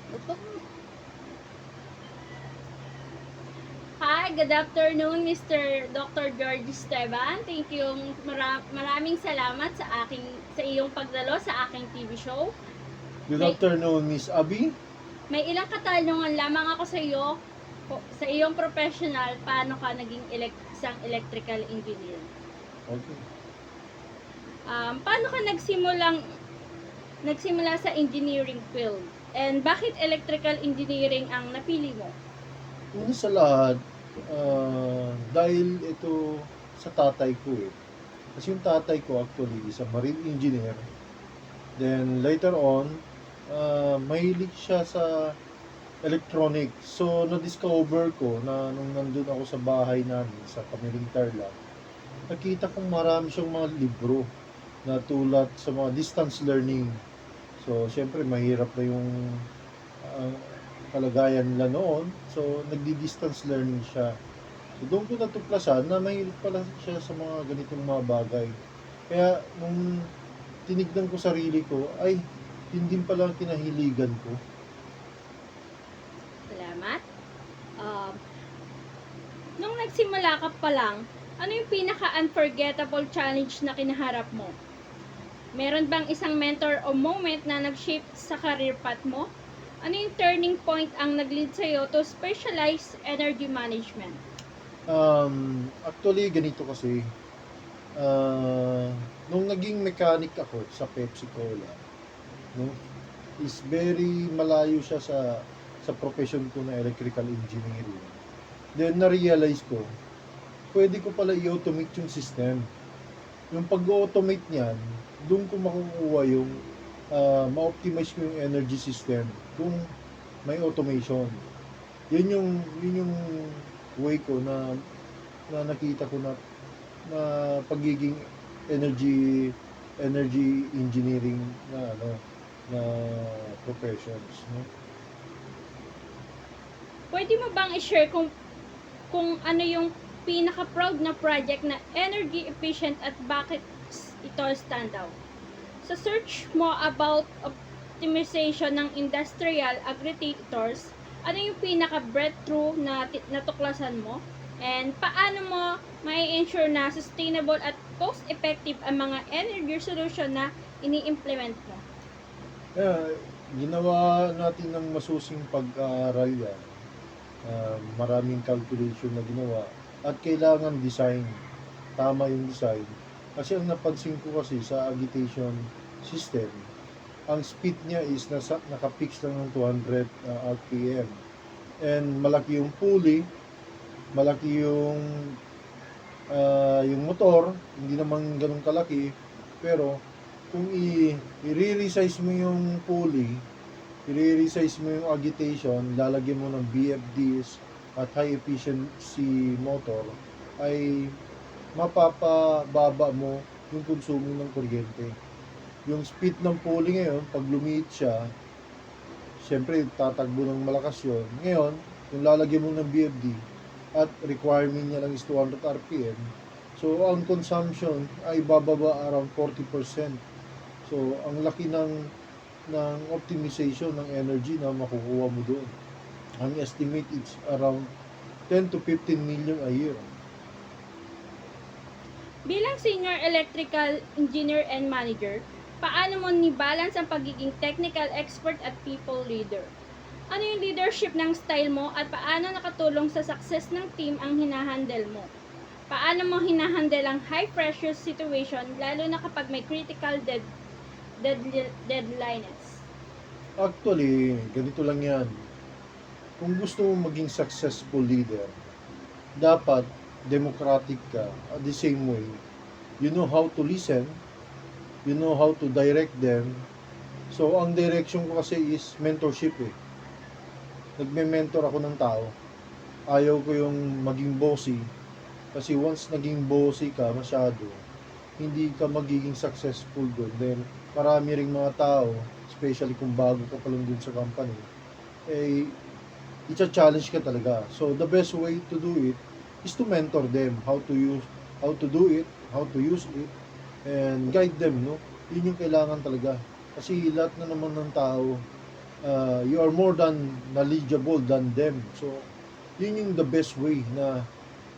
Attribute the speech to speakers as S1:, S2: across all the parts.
S1: Opo. Hi, good afternoon, Mr. Dr. George Esteban. Thank you. Maraming salamat sa iyong pagdalo sa aking TV show.
S2: Good
S1: May,
S2: afternoon, Miss Abby.
S1: may ilang katanungan lamang ako sa iyo sa iyong professional, paano ka naging isang electrical engineer?
S2: Okay.
S1: Paano ka nagsimula sa engineering field? And bakit electrical engineering ang napili mo?
S2: Una sa lahat, dahil ito sa tatay ko eh. Kasi yung tatay ko actually is a marine engineer. Then later on, mahilig siya sa electronics. So, na-discover ko na nung nandun ako sa bahay namin, sa Kamiling Tarlac, nakita kong marami siyang mga libro na tulad sa mga distance learning. So, syempre, mahirap na yung ah, kalagayan nila noon. So, nagdi-distance learning siya. So, doon ko natuklasan na mahilig pala siya sa mga ganitong mga bagay. Kaya, nung tinignan ko sarili ko, ay, yun din pala ang kinahiligan ko.
S1: Salamat. Um, nung nagsimula ka pa lang, ano yung pinaka-unforgettable challenge na kinaharap mo? Meron bang isang mentor o moment na nag-shape sa career path mo? Ano yung turning point ang nag-lead sa'yo to specialize energy management?
S2: Actually, ganito kasi, ah, nung naging mechanic ako sa Pepsi Cola, no, is very malayo siya sa profession ko na electrical engineering. Then, na-realize ko, pwede ko pala i-automate yung system. Yung pag-automate niyan, doon ko makukuha yung ma-optimize ko yung energy system kung may automation. Yun yung way ko na nakita ko na pagiging energy energy engineering na na professions, no?
S1: Pwede mo bang i-share kung ano yung pinaka-proud na project na energy efficient at bakit ito stand out? Sa search mo about optimization ng industrial aggregators, ano yung pinaka-breakthrough na natuklasan mo? And paano mo may ensure na sustainable at cost-effective ang mga energy solution na ini-implement mo?
S2: Kaya ginawa natin ng masusing pag-aaral yan. Maraming calculation na ginawa at kailangan design. Tama yung design. Kasi ang napansin ko kasi sa agitation system, ang speed niya is nakapix lang ng 200 RPM. And malaki yung pulley, malaki yung motor, hindi naman ganun kalaki, pero kung i-resize mo yung pulley, i-resize mo yung agitation, lalagyan mo ng BFDs at high efficiency motor, ay mapapababa mo yung konsumo ng kuryente. Yung speed ng pulley ngayon, pag lumiit siya, syempre tatakbo ng malakas yun. Ngayon, kung lalagyan mo ng BFD at requirement niya lang is 200 RPM, so ang consumption ay bababa around 40%. So, ang laki ng optimization ng energy na makukuha mo doon. Ang estimate is around 10 to 15 million a year.
S1: Bilang senior electrical engineer and manager, paano mo ni-balance ang pagiging technical expert at people leader? Ano yung leadership ng style mo at paano nakatulong sa success ng team ang hinahandle mo? Paano mo hinahandle ang high pressure situation lalo na kapag may critical deadlines?
S2: Actually, ganito lang yan. Kung gusto mo maging successful leader, dapat democratic ka at the same way. You know how to listen, you know how to direct them. So, ang direction ko kasi is mentorship eh. Nagme-mentor ako ng tao. Ayaw ko yung maging bossy. Kasi once naging bossy ka masyado, hindi ka magiging successful doon. Then, marami ring mga tao, especially kung bago ka pa lang dun sa company, eh, i-challenge ka talaga. So, the best way to do it is to mentor them, how to do it, how to use it, and guide them, no? Yun yung kailangan talaga. Kasi lahat na naman ng tao, you are more than knowledgeable than them. So, yun yung the best way na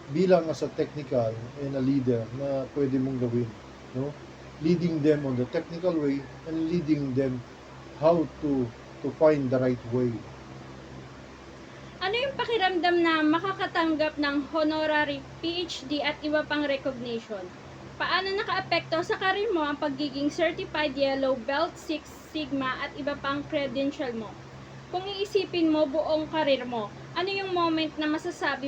S2: bilang as a technical and a leader na pwede mong gawin, no? Leading them on the technical way and leading them how to find the right way.
S1: Ano yung pakiramdam na makakatanggap ng honorary PhD at iba pang recognition? Paano nakaapekto sa karir mo ang pagiging Certified Yellow Belt 6 Sigma at iba pang credential mo? Kung iisipin mo buong karir mo, ano yung moment na masasabi mo